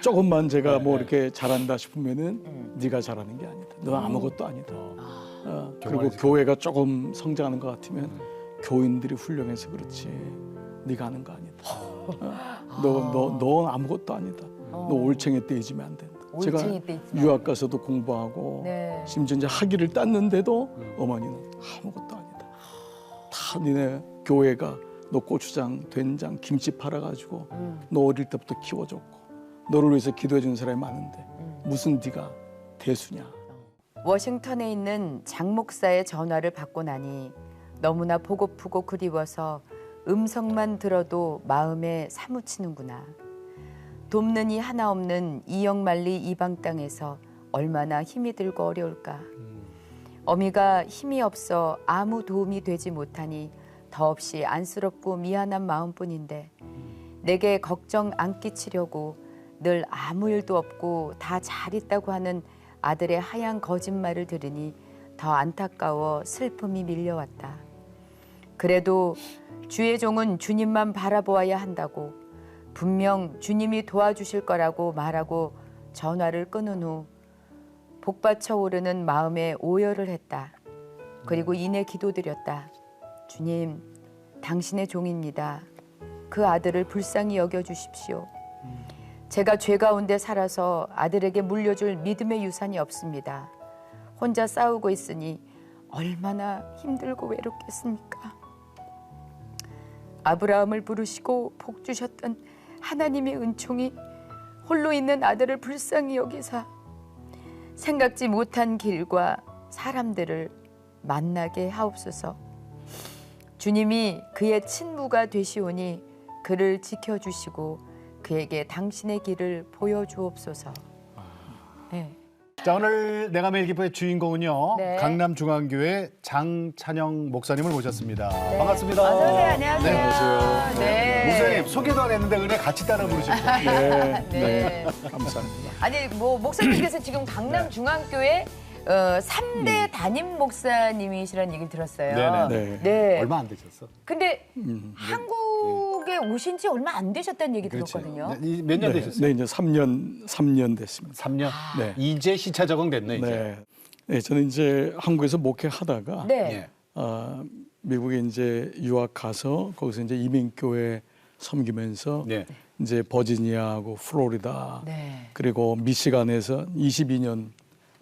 조금만 제가 네, 뭐 네. 이렇게 잘한다 싶으면은 네가 잘하는 게 아니다. 너 아무것도 아니다. 그리고 교만해서. 교회가 조금 성장하는 것 같으면 교인들이 훌륭해서 그렇지. 네가 하는 거 아니다. 너 아무것도 아니다. 너 올챙이 떼이지면 안 된다. 제가 올챙이 떼이지면 유학 가서도 공부하고 네. 심지어 이제 학위를 땄는데도 어머니는 아무것도 아니다. 다 니네 교회가 너 고추장, 된장, 김치 팔아가지고 너 어릴 때부터 키워줬고 너를 위해서 기도해 주는 사람이 많은데 무슨 네가 대수냐. 워싱턴에 있는 장 목사의 전화를 받고 나니 너무나 보고프고 그리워서 음성만 들어도 마음에 사무치는구나. 돕는 이 하나 없는 이영만리 이방 땅에서 얼마나 힘이 들고 어려울까. 어미가 힘이 없어 아무 도움이 되지 못하니 더없이 안쓰럽고 미안한 마음뿐인데 내게 걱정 안 끼치려고 늘 아무 일도 없고 다 잘 있다고 하는 아들의 하얀 거짓말을 들으니 더 안타까워 슬픔이 밀려왔다. 그래도 주의 종은 주님만 바라보아야 한다고 분명 주님이 도와주실 거라고 말하고 전화를 끊은 후 복받쳐 오르는 마음에 오열을 했다. 그리고 이내 기도드렸다. 주님, 당신의 종입니다. 그 아들을 불쌍히 여겨주십시오. 제가 죄 가운데 살아서 아들에게 물려줄 믿음의 유산이 없습니다. 혼자 싸우고 있으니 얼마나 힘들고 외롭겠습니까? 아브라함을 부르시고 복 주셨던 하나님의 은총이 홀로 있는 아들을 불쌍히 여기사 생각지 못한 길과 사람들을 만나게 하옵소서. 주님이 그의 친부가 되시오니 그를 지켜주시고 그에게 당신의 길을 보여주옵소서. 네. 자, 오늘 내가 매일 기뻐의 주인공은요. 네. 강남중앙교회 장찬영 목사님을 모셨습니다. 반갑습니다. 어서 오세요. 안녕하세요. 네. 안녕하세요. 네. 목사님 소개도 안 했는데 은혜 같이 따라 부르시죠. 네, 네. 감사합니다. 아니 뭐 목사님께서 지금 강남중앙교회 3대 담임 목사님이시라는 얘기를 들었어요. 네네. 네. 네. 얼마 안 되셨어? 근데 한국에 오신 지 얼마 안 되셨다는 얘기 그렇지. 들었거든요. 몇 년 네, 되셨어요? 네, 이제 3년 됐습니다. 3년? 네. 이제 시차 적응됐네, 이제. 네. 네, 저는 이제 한국에서 목회하다가 네. 예. 미국에 이제 유학 가서 거기서 이제 이민교회 섬기면서 네. 이제 버지니아하고 플로리다 네. 그리고 미시간에서 22년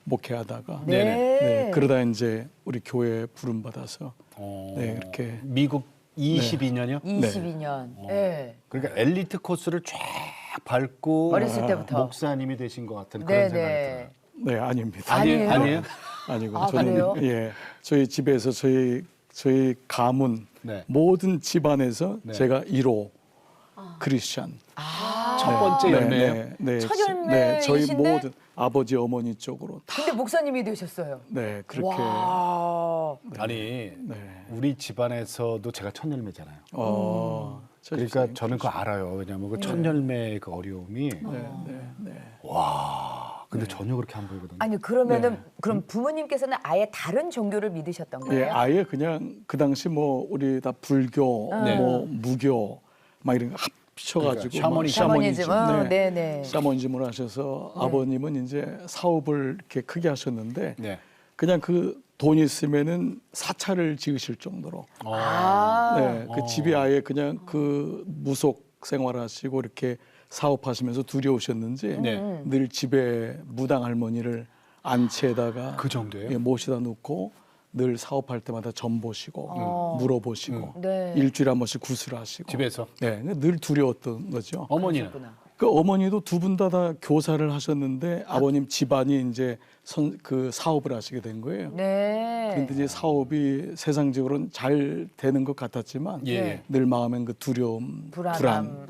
목회하다가 네. 네, 그러다 이제 우리 교회에 부름 받아서 네, 이렇게 미국 22년이요? 22년. 네. 그러니까 엘리트 코스를 쫙 밟고 어렸을 때부터. 목사님이 되신 것 같은 네, 그런 생각이 들어요. 네. 네, 아닙니다. 아니에요? 아니에요? 아니고 아, 저는 그래요? 예, 저희 집에서 저희 가문 네. 모든 집안에서 네. 제가 1호 크리스찬. 첫 번째 열매예요? 네, 첫 네, 저희 열매이신데? 모든 아버지 어머니 쪽으로 다 근데 목사님이 되셨어요. 네, 그렇게 와. 아니 네. 우리 집안에서도 제가 첫 열매잖아요. 저 그러니까 집사님. 저는 그거 알아요. 왜냐면 그 첫 열매의 그 어려움이 네. 근데 전혀 그렇게 안 보이거든요. 아니 그러면은 네. 그럼 부모님께서는 아예 다른 종교를 믿으셨던 거예요? 예, 아예 그냥 그 당시 뭐 우리 다 불교, 네. 뭐 무교 막 이런 거 합쳐가지고 그러니까 샤머니즘. 샤머니즘. 네네. 샤머니즘을 하셔서 아버님은 이제 사업을 이렇게 크게 하셨는데 네. 그냥 그 돈 있으면은 사찰을 지으실 정도로 아. 네, 그 집이 아예 그냥 그 무속 생활하시고 이렇게 사업하시면서 두려우셨는지 네. 늘 집에 무당 할머니를 안치에다가 그 정도예요? 예, 모시다 놓고 늘 사업할 때마다 점 보시고 물어보시고 네. 일주일에 한 번씩 구슬하시고 집에서? 네, 늘 두려웠던 거죠. 어머니는 그 어머니도 두 분 다 교사를 하셨는데 아버님 집안이 이제 그 사업을 하시게 된 거예요. 네. 그런데 이제 사업이 세상적으로는 잘 되는 것 같았지만 예. 늘 마음엔 그 두려움, 불안.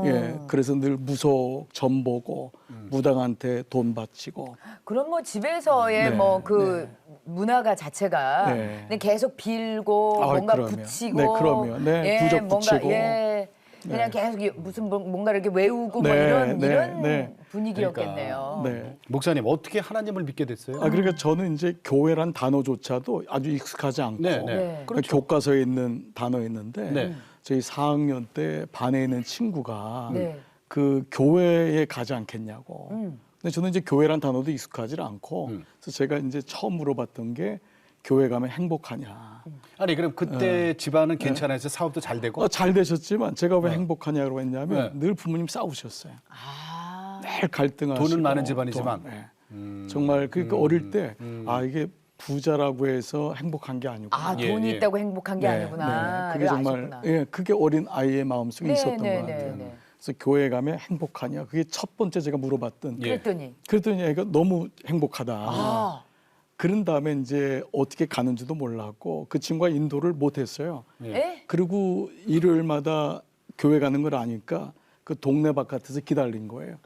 예, 그래서 늘 무속, 점 보고 무당한테 돈 바치고. 그럼 뭐 집에서의 네, 뭐 그 문화가 자체가 네. 그냥 계속 빌고 아, 뭔가 그럼요. 붙이고 네, 그럼요. 네, 부적 뭔가 붙이고. 그냥 계속 무슨 뭔가를 이렇게 외우고 뭐 네, 이런 네, 이런 네. 분위기였겠네요. 네. 목사님 어떻게 하나님을 믿게 됐어요? 그러니까 저는 이제 교회란 단어조차도 아주 익숙하지 않고 네, 네. 네. 그러니까 교과서에 있는 단어였는데 네. 저희 4학년 때 반에 있는 친구가 네. 그 교회에 가지 않겠냐고. 근데 저는 이제 교회란 단어도 익숙하지 않고 그래서 제가 이제 처음 물어봤던 게 교회 가면 행복하냐. 아니 그럼 그때 집안은 괜찮아서 사업도 잘 되고? 잘 되셨지만 제가 왜 행복하냐고 했냐면 늘 부모님 싸우셨어요. 늘 갈등하시고. 돈은 많은 집안이지만. 정말 그러니까 어릴 때 이게 부자라고 해서 행복한 게 아니구나. 돈이 있다고 행복한 게 아니구나. 그게 정말 아셨구나. 그게 어린 아이의 마음속에 있었던 것 같아요. 네. 그래서 교회 가면 행복하냐. 그게 첫 번째 제가 물어봤던. 그랬더니 애가 너무 행복하다. 그런 다음에 이제 어떻게 가는지도 몰랐고 그 친구가 인도를 못했어요. 그리고 일요일마다 교회 가는 걸 아니까 그 동네 바깥에서 기다린 거예요.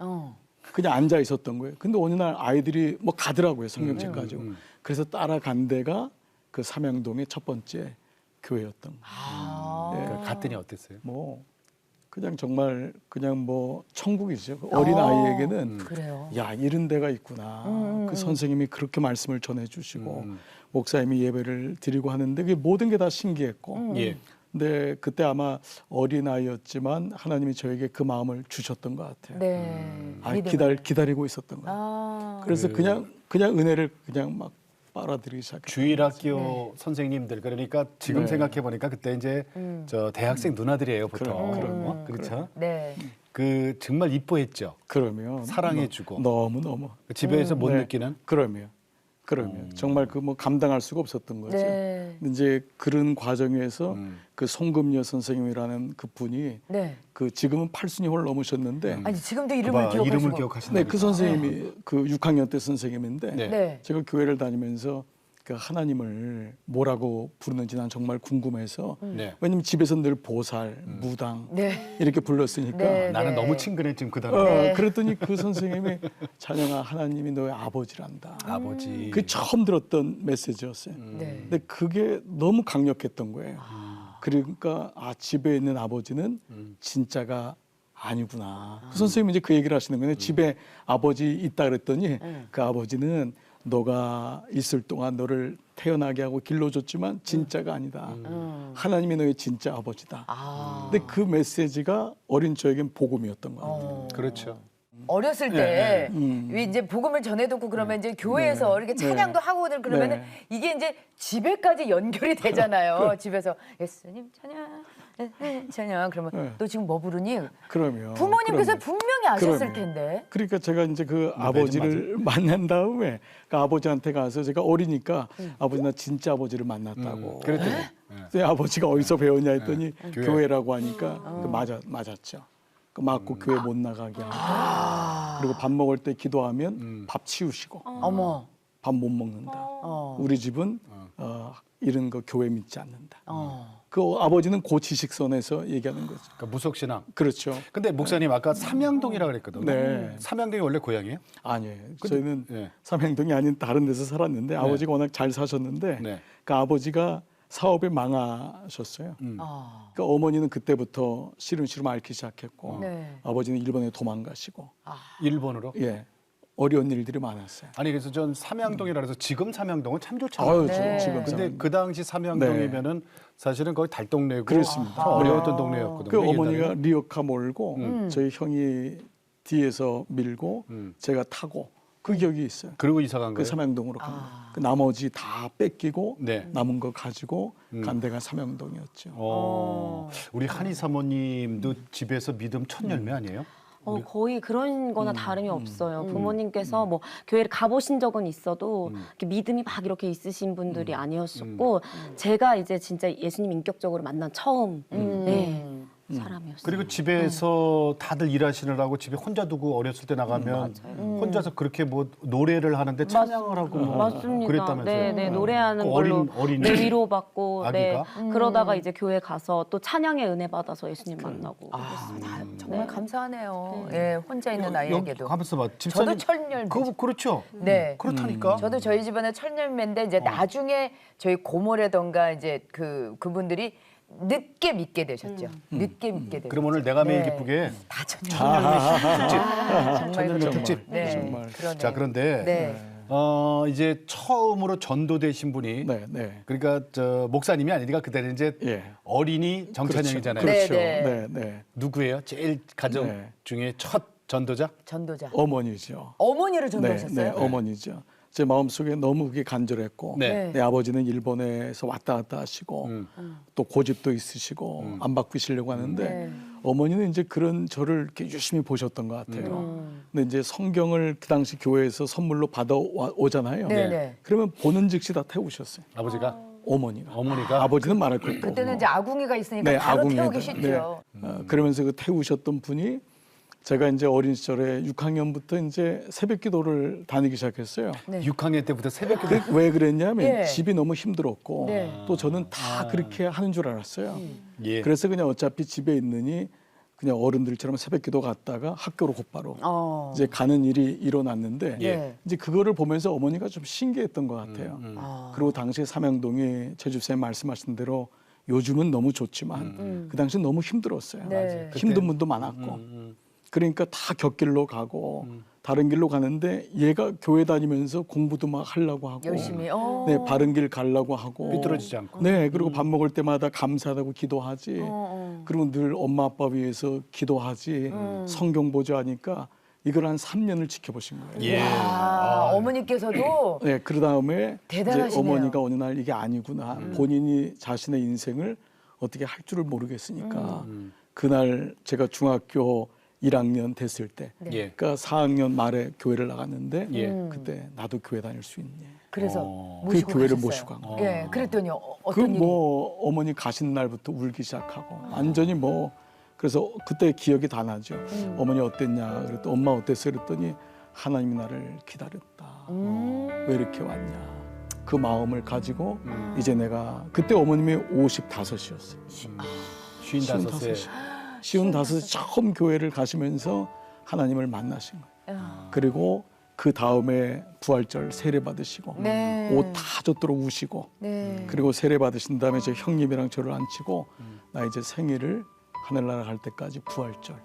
그냥 앉아 있었던 거예요. 근데 어느 날 아이들이 뭐 가더라고요. 성경책 가지고. 그래서 따라간 데가 그 삼양동의 첫 번째 교회였던 거예요. 그러니까 갔더니 어땠어요? 뭐 그냥 정말 그냥 뭐 천국이죠. 그 어린 아이에게는 그래요. 야 이런 데가 있구나. 그 선생님이 그렇게 말씀을 전해주시고 목사님이 예배를 드리고 하는데 그게 모든 게 다 신기했고. 근데 그때 아마 어린 아이였지만 하나님이 저에게 그 마음을 주셨던 것 같아요. 기다리고 있었던 거예요. 그래서 그냥 은혜를 그냥 막 빨아들이기 시작했어요. 주일학교 선생님들 그러니까 지금 생각해 보니까 그때 이제 저 대학생 누나들이에요 보통. 그렇죠? 네. 그 정말 이뻐했죠. 그러면 사랑해주고 너무 집에서 못 느끼는. 그러면 정말 그 뭐 감당할 수가 없었던 거죠. 근데 이제 그런 과정에서 그 송금여 선생님이라는 그 분이 그 지금은 80이 넘으셨는데 아니 지금도 이름을 기억하시고. 이름을 기억하시나요? 그 선생님이 그 6학년 때 선생님인데 제가 교회를 다니면서 그 하나님을 뭐라고 부르는지 난 정말 궁금해서 왜냐면 집에서 늘 보살, 무당 이렇게 불렀으니까 나는 너무 친근해 지금 그 단어. 그랬더니 그 선생님이 찬영아 하나님이 너의 아버지란다. 아버지. 그 처음 들었던 메시지였어요. 근데 그게 너무 강력했던 거예요. 그러니까 집에 있는 아버지는 진짜가 아니구나. 그 선생님이 이제 그 얘기를 하시는 거예요. 집에 아버지 있다 그랬더니 그 아버지는 너가 있을 동안 너를 태어나게 하고 길러줬지만 진짜가 아니다. 하나님이 너의 진짜 아버지다. 근데 그 메시지가 어린 저에겐 복음이었던 것 같아요. 그렇죠. 어렸을 때 이제 복음을 전해듣고 그러면 이제 교회에서 이렇게 찬양도 하고 그러면은 이게 이제 집에까지 연결이 되잖아요. 집에서 예수님 찬양, 예수님 찬양 그러면 너 지금 뭐 부르니? 그러면 부모님께서 분명히 아셨을 그러면. 텐데. 그러니까 제가 이제 그 아버지를 만난 다음에 그 아버지한테 가서 제가 어리니까 아버지 나 진짜 아버지를 만났다고. 그랬더니 그때 아버지가 어디서 배웠냐 했더니 교회라고 하니까 맞았죠. 맞고 교회 못 나가게 하고 그리고 밥 먹을 때 기도하면 밥 치우시고 밥 못 먹는다. 우리 집은 이런 거 교회 믿지 않는다. 그 아버지는 그 지식선에서 얘기하는 거죠. 그러니까 무속신앙. 그렇죠. 근데 목사님 아까 삼양동이라 그랬거든요. 삼양동이 원래 고향이에요? 아니에요. 저희는 삼양동이 아닌 다른 데서 살았는데 아버지가 워낙 잘 사셨는데 그 아버지가 사업에 망하셨어요. 그러니까 어머니는 그때부터 시름시름 앓기 시작했고 아버지는 일본에 도망가시고 일본으로? 어려운 일들이 많았어요. 아니 그래서 전 삼양동이라 해서 지금 삼양동은 참 좋잖아요. 지금 근데 그 당시 삼양동이면은 사실은 거의 달동네고 그렇습니다. 참 어려웠던 동네였거든요. 그 어머니가 리어카 몰고 저희 형이 뒤에서 밀고 제가 타고 그 기억이 있어요. 그리고 이사 간 그 거예요? 삼양동으로 간 거예요. 그 나머지 다 뺏기고 남은 거 가지고 간 데가 삼양동이었죠. 우리 한희 사모님도 집에서 믿음 첫 열매 아니에요? 거의 그런 거나 다름이 없어요. 부모님께서 뭐 교회를 가보신 적은 있어도 이렇게 믿음이 막 이렇게 있으신 분들이 아니었었고 제가 이제 진짜 예수님 인격적으로 만난 처음 사람이었어요. 그리고 집에서 다들 일하시느라고 집에 혼자 두고 어렸을 때 나가면 혼자서 그렇게 뭐 노래를 하는데 찬양을 하고 뭐 맞습니다. 그랬다면서요? 네, 노래하는 걸로 어린이 위로받고 아기가? 그러다가 이제 교회 가서 또 찬양의 은혜 받아서 예수님 만나고 정말 감사하네요. 혼자 있는 아이에게도. 가면서 봐. 저도 첫열매. 그렇죠. 그렇다니까. 저도 저희 집안의 첫열매인데 이제 나중에 저희 고모라던가 이제 그분들이 늦게 믿게 되셨죠. 늦게 믿게 되셨죠. 그럼 오늘 내가 매일 기쁘게 다 첫열매 특집. 첫열매 특집. 정말. 자 그런데 이제 처음으로 전도되신 분이 네, 네. 그러니까 저 목사님이 아니니까 그때는 이제 예. 어린이 정찬영이잖아요. 그렇죠. 네, 네, 네. 누구예요? 제일 가정 네. 중에 첫 전도자? 전도자. 어머니죠. 어머니를 네, 전도하셨어요? 네, 어머니죠. 제 마음속에 너무 그게 간절했고 네. 내 아버지는 일본에서 왔다 갔다 하시고 또 고집도 있으시고 안 바꾸시려고 하는데 네. 어머니는 이제 그런 저를 이렇게 유심히 보셨던 것 같아요. 근데 이제 성경을 그 당시 교회에서 선물로 받아 오잖아요. 네, 네. 그러면 보는 즉시 다 태우셨어요. 아버지가? 어머니가. 어머니가? 아버지는 말할 것도 없고. 그때는 이제 아궁이가 있으니까 네, 바로 아궁이에다. 태우기 쉽죠. 그러면서 그 태우셨던 분이 제가 이제 어린 시절에 6학년부터 이제 새벽 기도를 다니기 시작했어요. 네. 6학년 때부터 새벽 기도. 왜 그랬냐면 예. 집이 너무 힘들었고 네. 또 저는 다 그렇게 하는 줄 알았어요. 예. 그래서 그냥 어차피 집에 있느니 그냥 어른들처럼 새벽 기도 갔다가 학교로 곧바로 이제 가는 일이 일어났는데 예. 이제 그거를 보면서 어머니가 좀 신기했던 것 같아요. 그리고 당시에 삼양동이 최주쌤 말씀하신 대로 요즘은 너무 좋지만 그 당시 너무 힘들었어요. 네. 힘든 분도 많았고 그러니까 다 곁길로 가고 다른 길로 가는데 얘가 교회 다니면서 공부도 막 하려고 하고 열심히. 네, 바른 길 가려고 하고 삐뚤어지지 않고. 네, 그리고 밥 먹을 때마다 감사하다고 기도하지. 그리고 늘 엄마 아빠 위해서 기도하지. 성경 보조하니까 이걸 한 3년을 지켜보신 거예요. 예. 어머니께서도 네, 그 다음에 이제 대단하시네요. 어머니가 어느 날 이게 아니구나. 본인이 자신의 인생을 어떻게 할 줄을 모르겠으니까 그날 제가 중학교 1학년 됐을 때, 예. 그러니까 4학년 말에 교회를 나갔는데 예. 그때 나도 교회 다닐 수 있니? 그래서 그 모시고 교회를 가셨어요. 모시고 간 거예요. 예, 그랬더니 그 어떤 일이? 뭐 어머니 가신 날부터 울기 시작하고 완전히 뭐 그래서 그때 기억이 다 나죠. 어머니 어땠냐 그랬더니 엄마 어땠어 그랬더니 하나님이 나를 기다렸다. 왜 이렇게 왔냐. 그 마음을 가지고 이제 내가 그때 어머님이 55이었어요. 55세. 55 처음 교회를 가시면서 하나님을 만나신 거예요. 그리고 그 다음에 부활절 세례 받으시고 네. 옷 다 젖도록 우시고 네. 그리고 세례 받으신 다음에 제 형님이랑 저를 앉히고 나 이제 생일을 하늘나라 갈 때까지 부활절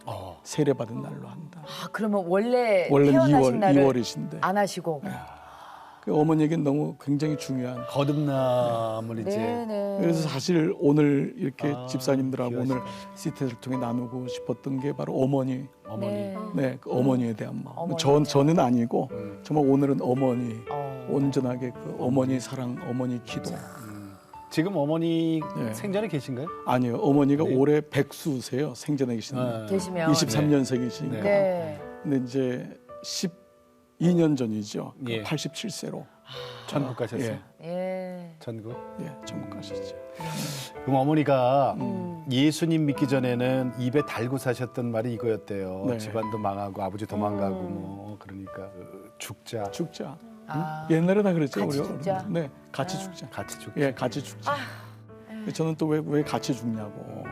세례 받은 날로 한다. 아, 그러면 원래 원래는 태어나신 2월, 날을 2월이신데 안 하시고. 그 어머니에겐 너무 굉장히 중요한. 거듭남을 이제 네네. 그래서 사실 오늘 이렇게 아, 집사님들하고 귀하시다. 오늘 시태를 통해 나누고 싶었던 게 바로 어머니. 어머니. 네. 네, 그 어머니에 대한 마음. 어머니에 저는 아니고 정말 오늘은 어머니 어. 온전하게 그 어머니 사랑, 어머니 기도. 지금 어머니 네. 생전에 계신가요? 아니요, 어머니가 네. 올해 백수세요. 생전에 계시는 계시면 23년생이시니까. 네. 근데 이제 12년 전이죠. 예. 87세로 전국 가셨어요. 예. 예. 전국. 전국 가셨죠. 그럼 어머니가 예수님 믿기 전에는 입에 달고 사셨던 말이 이거였대요. 네. 집안도 망하고 아버지 도망가고 뭐 그러니까 죽자. 죽자. 아. 옛날에 다 그랬죠. 같이 우리 죽자. 어른들. 네, 같이 죽자. 같이 죽자. 예, 같이 죽자. 저는 또 왜 같이 죽냐고.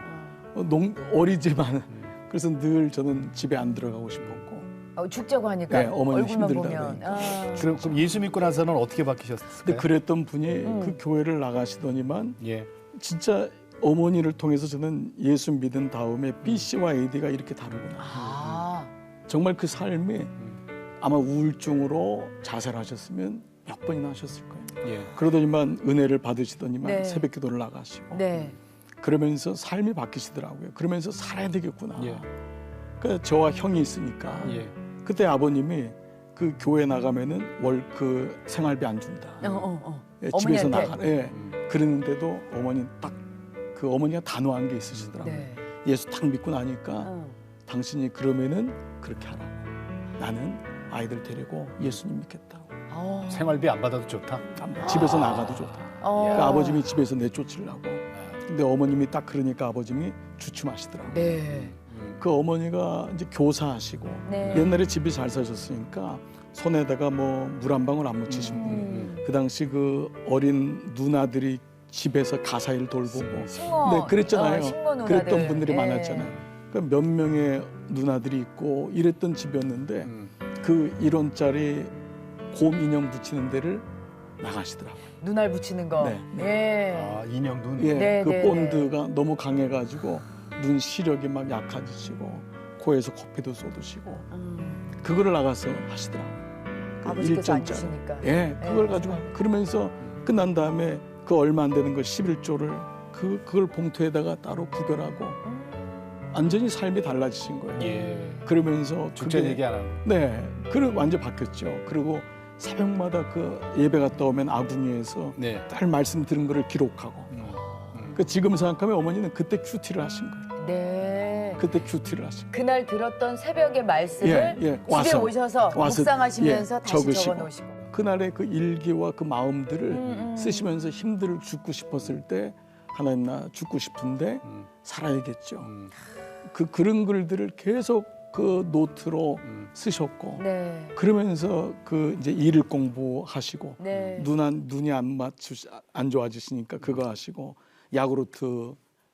어리지만 그래서 늘 저는 집에 안 들어가고 싶었고. 죽자고 하니까 네, 어머니 얼굴만 힘들다 보면. 그러니까. 아. 그럼 예수 믿고 나서는 어떻게 바뀌셨을까요? 근데 그랬던 분이 그 교회를 나가시더니만 예. 진짜 어머니를 통해서 저는 예수 믿은 다음에 B 씨와 AD가 이렇게 다르구나. 아. 정말 그 삶이 아마 우울증으로 자살을 하셨으면 몇 번이나 하셨을 거예요. 예. 그러더니만 은혜를 받으시더니만 네. 새벽 기도를 나가시고 네. 그러면서 삶이 바뀌시더라고요. 그러면서 살아야 되겠구나. 예. 그러니까 저와 형이 있으니까 예. 그때 아버님이 그 교회 나가면은 월 그 생활비 안 준다. 예, 집에서 어머니한테? 나가. 예. 그랬는데도 어머니 딱 그 어머니가 단호한 게 있으시더라고요. 네. 예수 딱 믿고 나니까 당신이 그러면은 그렇게 하라고. 나는 아이들 데리고 예수님 믿겠다고. 생활비 안 받아도 좋다. 집에서 나가도 좋다. 어. 그러니까 아버님이 집에서 내쫓으려고. 근데 어머님이 딱 그러니까 아버님이 주춤하시더라고요. 네. 그 어머니가 이제 교사하시고 네. 옛날에 집이 잘 사셨으니까 손에다가 뭐 물 한 방울 안 묻히신 분. 그 당시 그 어린 누나들이 집에서 가사일 돌보고 식모. 네, 그랬잖아요. 식모 누나들. 그랬던 분들이 예. 많았잖아요. 그러니까 몇 명의 누나들이 있고 이랬던 집이었는데 그 1원짜리 곰 인형 붙이는 데를 나가시더라고요. 눈알 붙이는 거. 네, 예. 아, 인형 눈. 예, 네, 그 네, 본드가 너무 강해가지고 눈 시력이 막 약해지시고 코에서 코피도 쏟으시고 그거를 나가서 하시더라고요. 아버지께서 안 일전짜리. 주시니까. 예, 그걸 네, 가지고 맞아요. 그러면서 끝난 다음에 그 얼마 안 되는 거 11조를 그걸 봉투에다가 따로 구별하고 완전히 삶이 달라지신 거예요. 예. 그러면서 죽전 얘기 안 하고. 네, 그리고 완전 바뀌었죠. 그리고 새벽마다 그 예배 갔다 오면 아궁이에서 네. 늘 말씀 들은 거를 기록하고. 그 지금 생각하면 어머니는 그때 큐티를 하신 거예요. 네. 그때 큐티를 하신 거예요. 그날 들었던 새벽의 말씀을 예, 집에 와서, 오셔서 와서, 묵상하시면서 예, 다시 적으시고. 적어 놓으시고. 그날의 그 일기와 그 마음들을 쓰시면서 힘들을 죽고 싶었을 때 하나님 나 죽고 싶은데 살아야겠죠. 그런 글들을 계속 그 노트로 쓰셨고 네. 그러면서 그 이제 일을 공부하시고 네. 눈이 안 좋아지시니까 그거 하시고 야구르트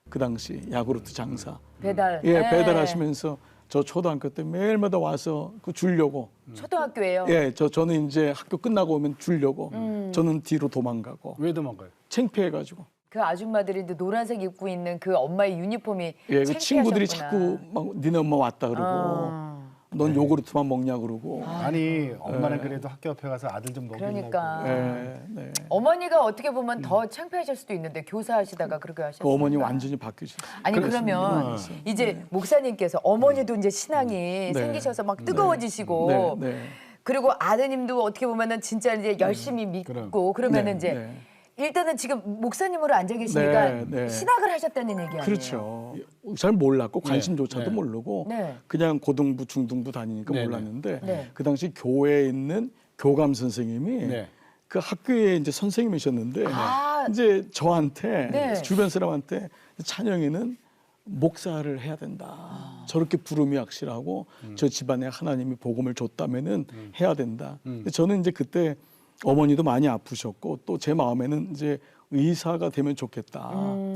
그 당시 야구르트 장사 배달. 예 네. 배달하시면서 저 초등학교 때 매일마다 와서 그 주려고 초등학교예요. 예 저는 이제 학교 끝나고 오면 주려고 저는 뒤로 도망가고 왜 도망가요? 창피해가지고 그 아줌마들이 노란색 입고 있는 그 엄마의 유니폼이 예, 그 창피하셨구나. 친구들이 자꾸 막 니네 엄마 왔다 그러고 아. 넌 요구르트만 먹냐 그러고 아니 엄마는 그래도 학교 앞에 가서 아들 좀 먹이려고. 그러니까. 예, 네. 어머니가 어떻게 보면 더 창피하실 수도 있는데 교사하시다가 그렇게 하셨어요. 그 어머니 완전히 바뀌셨어요. 아니 그러면 이제 목사님께서 어머니도 이제 신앙이 생기셔서 막 뜨거워지시고 네, 네. 그리고 아드님도 어떻게 보면은 진짜 이제 열심히 믿고 그러면은 네, 이제 네. 일단은 지금 목사님으로 앉아 계시니까 네, 네. 신학을 하셨다는 얘기 아니에요? 그렇죠. 잘 몰랐고 관심조차도 네. 모르고 네. 그냥 고등부 중등부 다니니까 네, 몰랐는데 네. 그 당시 교회에 있는 교감 선생님이 네. 그 학교에 이제 선생님이셨는데 아. 이제 저한테 네. 주변 사람한테 찬영이는 목사를 해야 된다. 저렇게 부름이 확실하고 저 집안에 하나님이 복음을 줬다면은 해야 된다. 근데 저는 이제 그때 어머니도 많이 아프셨고 또 제 마음에는 이제 의사가 되면 좋겠다.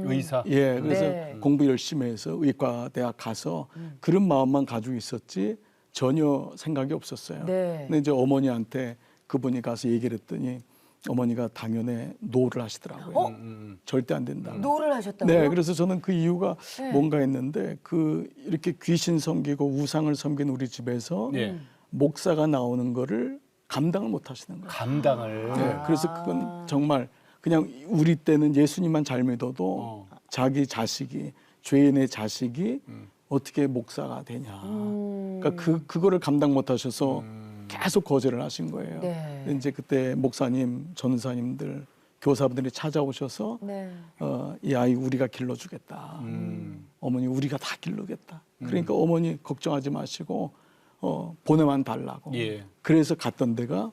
의사. 예, 그래서 네. 공부 열심히 해서 의과대학 가서 그런 마음만 가지고 있었지 전혀 생각이 없었어요. 네. 근데 이제 어머니한테 그분이 가서 얘기를 했더니 어머니가 당연히 노를 하시더라고요. 절대 안 된다. 노를 하셨다고요? 네, 그래서 저는 그 이유가 네. 뭔가 했는데 그 이렇게 귀신 섬기고 우상을 섬긴 우리 집에서 네. 목사가 나오는 거를 감당을 못 하시는 거예요. 감당을. 네, 그래서 그건 정말 그냥 우리 때는 예수님만 잘 믿어도 자기 자식이 죄인의 자식이 어떻게 목사가 되냐. 그러니까 그거를 감당 못 하셔서 계속 거절을 하신 거예요. 네. 근데 이제 그때 목사님, 전사님들, 교사분들이 찾아오셔서 네. 이 아이 우리가 길러주겠다. 어머니 우리가 다 길러겠다. 그러니까 어머니 걱정하지 마시고 보내만 달라고. 예. 그래서 갔던 데가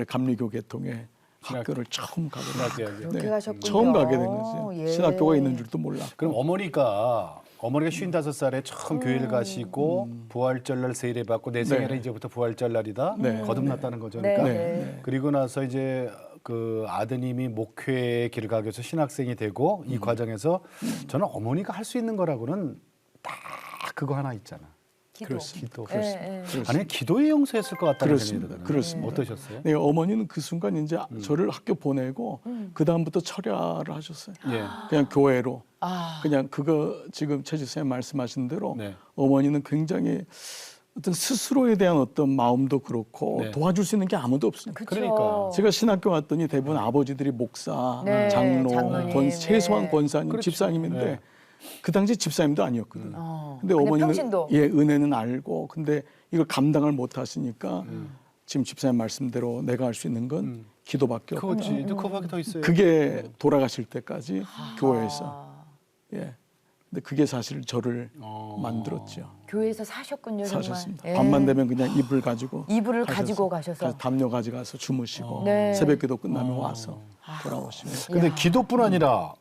감리교 계통의 학교를 처음 가게 된 신학대학이요. 거예요. 그렇게 가셨군요. 처음 가게 된 거죠. 예. 신학교가 있는 줄도 몰랐고. 그럼 어머니가 55살에 처음 교회를 가시고 부활절날 세례 받고 내 생일은 네. 이제부터 부활절 날이다. 네. 거듭났다는 거죠. 네. 그러니까. 네. 그리고 나서 이제 그 아드님이 목회의 길을 가기 위해서 신학생이 되고 이 과정에서 저는 어머니가 할 수 있는 거라고는 딱 그거 하나 있잖아. 기도. 그렇습니다. 기도. 예, 예. 아니 기도의 용서였을 것 같다는 그렇습니다. 생각이 들어요. 그렇습니다. 어떠셨어요? 네, 어머니는 그 순간 이제 저를 학교 보내고 그 다음부터 철야를 하셨어요. 예. 그냥 교회로. 아. 그냥 그거 지금 최 지사님 말씀하신 대로 네. 어머니는 굉장히 어떤 스스로에 대한 어떤 마음도 그렇고 네. 도와줄 수 있는 게 아무도 없습니다. 그쵸. 그러니까. 제가 신학교 왔더니 대부분 아버지들이 목사, 네, 장로, 장로님, 최소한 네. 권사님, 그렇죠. 집사님인데 네. 그 당시 집사님도 아니었거든. 근데 그냥 어머니는 평신도. 예 은혜는 알고 근데 이걸 감당을 못 하시니까 지금 집사님 말씀대로 내가 할 수 있는 건 기도밖에 없고 그거지. 그거밖에 더 있어요. 그게 돌아가실 때까지 교회에서 예. 근데 그게 사실 저를 만들었죠. 교회에서 사셨군요, 정말. 사셨습니다. 예. 밤만 되면 그냥 이불 가지고 이불을 가지고 가셔서. 담요 가져가서 주무시고 네. 새벽기도 끝나면 와서 돌아오시고. 근데 기도뿐 아니라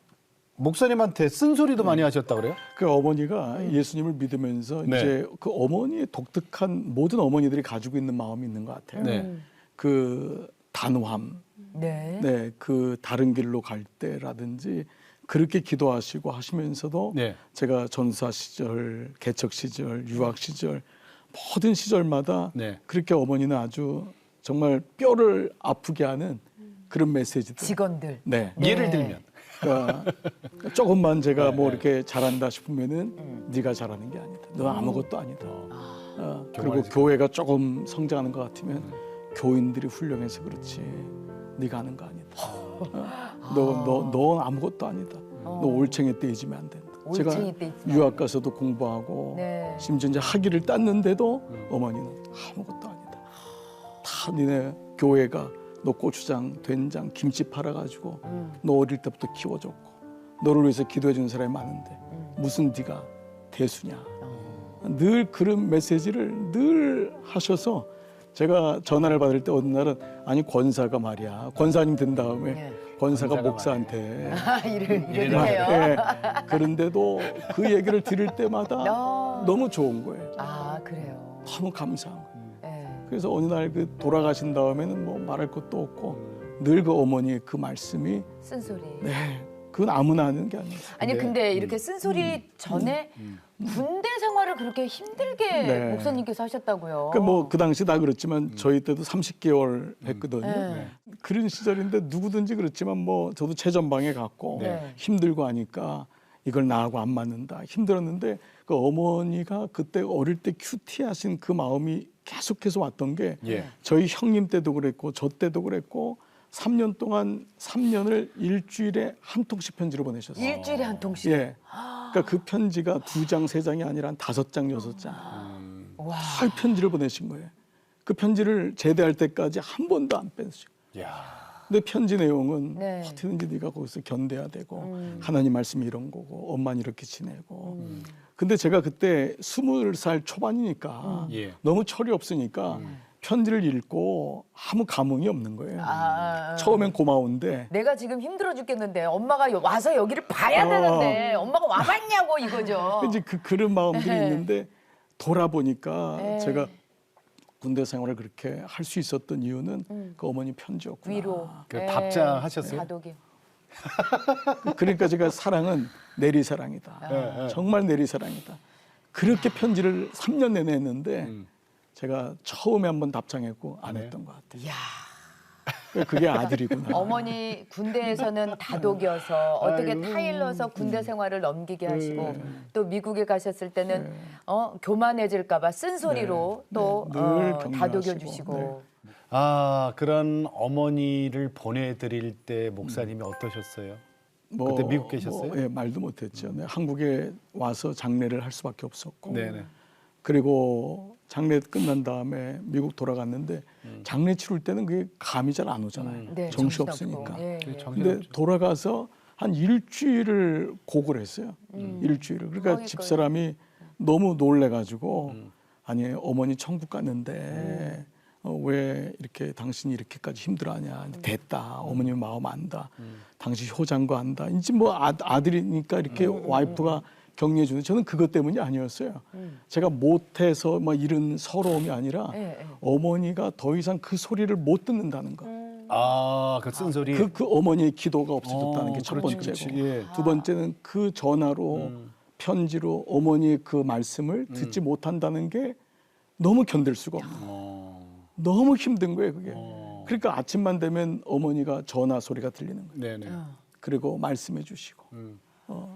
목사님한테 쓴소리도 많이 하셨다 그래요? 그 어머니가 예수님을 믿으면서 네. 이제 그 어머니의 독특한 모든 어머니들이 가지고 있는 마음이 있는 것 같아요. 네. 그 단호함, 네. 네, 그 다른 길로 갈 때라든지 그렇게 기도하시고 하시면서도 네. 제가 전사 시절, 개척 시절, 유학 시절 모든 시절마다 네. 그렇게 어머니는 아주 정말 뼈를 아프게 하는 그런 메시지들. 직원들. 네. 예를 들면 그러니까 조금만 제가 뭐 이렇게 잘한다 싶으면은 네가 잘하는 게 아니다. 너 아무것도 아니다. 그리고 교회가 조금 성장하는 것 같으면 교인들이 훌륭해서 그렇지 네가 하는 거 아니다. 너 아무것도 아니다. 너 올챙이 때 잊으면 안 된다. 제가 올챙이 때 잊으면 유학 가서도 공부하고 네. 심지어 이제 학위를 땄는데도 어머니는 아무것도 아니다. 다 니네 교회가 너 고추장, 된장, 김치 팔아가지고 너 어릴 때부터 키워줬고 너를 위해서 기도해 주는 사람이 많은데 무슨 네가 대수냐. 늘 그런 메시지를 늘 하셔서 제가 전화를 받을 때 어느 날은 아니 권사가 말이야. 권사님 된 다음에 네. 권사가 권사가 목사한테 이러네요. 예, 그런데도 그 얘기를 들을 때마다 아. 너무 좋은 거예요. 아 그래요. 너무 감사한 거예요. 네. 그래서 어느 날 그 돌아가신 다음에는 뭐 말할 것도 없고 늘 그 어머니의 그 말씀이 쓴소리. 네, 그건 아무나 하는 게 아니에요. 아니 네. 근데 이렇게 쓴소리 전에 군대 생활을 그렇게 힘들게 네. 목사님께서 하셨다고요. 그러니까 뭐 그 당시 다 그렇지만 저희 때도 30개월 했거든요. 네. 그런 시절인데 누구든지 그렇지만 뭐 저도 최전방에 갔고 네. 힘들고 하니까 이걸 나하고 안 맞는다 힘들었는데 그 어머니가 그때 어릴 때 큐티하신 그 마음이 계속해서 왔던 게 예. 저희 형님 때도 그랬고 저 때도 그랬고 3년 동안 3년을 일주일에 한 통씩 편지를 보내셨어요. 일주일에 한 통씩. 예. 그러니까 그 편지가 2장, 3장이 아니라 한 5장, 6장. 와. 할 편지를 보내신 거예요. 그 편지를 제대할 때까지 한 번도 안 뺐어요. 야. 근데 편지 내용은 네. 어떻게든지 네가 거기서 견뎌야 되고 하나님 말씀이 이런 거고 엄마는 이렇게 지내고. 근데 제가 그때 20살 초반이니까 예. 너무 철이 없으니까 편지를 읽고 아무 감흥이 없는 거예요. 아. 처음엔 고마운데 내가 지금 힘들어 죽겠는데 엄마가 와서 여기를 봐야 되는데 엄마가 와봤냐고 이거죠. 이제 그런 마음들이 네. 있는데 돌아보니까 네. 제가 군대 생활을 그렇게 할 수 있었던 이유는 그 어머니 편지였구나. 위로. 그 네. 답장하셨어요? 다독이. 그러니까 제가 사랑은 내리사랑이다. 네. 정말 내리사랑이다. 그렇게 편지를 3년 내내 했는데 제가 처음에 한번 답장했고 안 했던 것 같아요. 이야. 그게 아들이구나. 어머니 군대에서는 다독여서 어떻게 아이고. 타일러서 군대 생활을 넘기게 하시고 네. 또 미국에 가셨을 때는 교만해질까봐 쓴소리로 또 늘 격려하시고. 다독여 주시고. 아, 그런 어머니를 보내드릴 때 목사님이 어떠셨어요? 그때 미국 계셨어요? 예, 말도 못했죠. 네, 한국에 와서 장례를 할 수밖에 없었고. 네네. 그리고 장례 끝난 다음에 미국 돌아갔는데 장례 치를 때는 그게 감이 잘 안 오잖아요. 네, 정신 정신없고. 없으니까. 예, 예. 정신 근데 없죠. 돌아가서 한 일주일을 곡을 했어요. 일주일을. 그러니까 거기 집사람이 너무 놀래가지고 아니 어머니 천국 갔는데 왜 이렇게 당신이 이렇게까지 힘들어하냐. 됐다. 어머님 마음 안다. 당신 효장거 안다. 이제 뭐 아들이니까 이렇게 와이프가 격려해 주는데 저는 그것 때문이 아니었어요. 제가 못해서 막 이런 서러움이 아니라 예, 예. 어머니가 더 이상 그 소리를 못 듣는다는 거. 아, 그 쓴소리. 그 어머니의 기도가 없어졌다는 게 첫 그렇지, 번째고 그렇지. 예. 두 번째는 그 전화로 편지로 어머니의 그 말씀을 듣지 못한다는 게 너무 견딜 수가 없는 거예요. 너무 힘든 거예요 그게. 그러니까 아침만 되면 어머니가 전화 소리가 들리는 거예요. 네네. 그리고 말씀해 주시고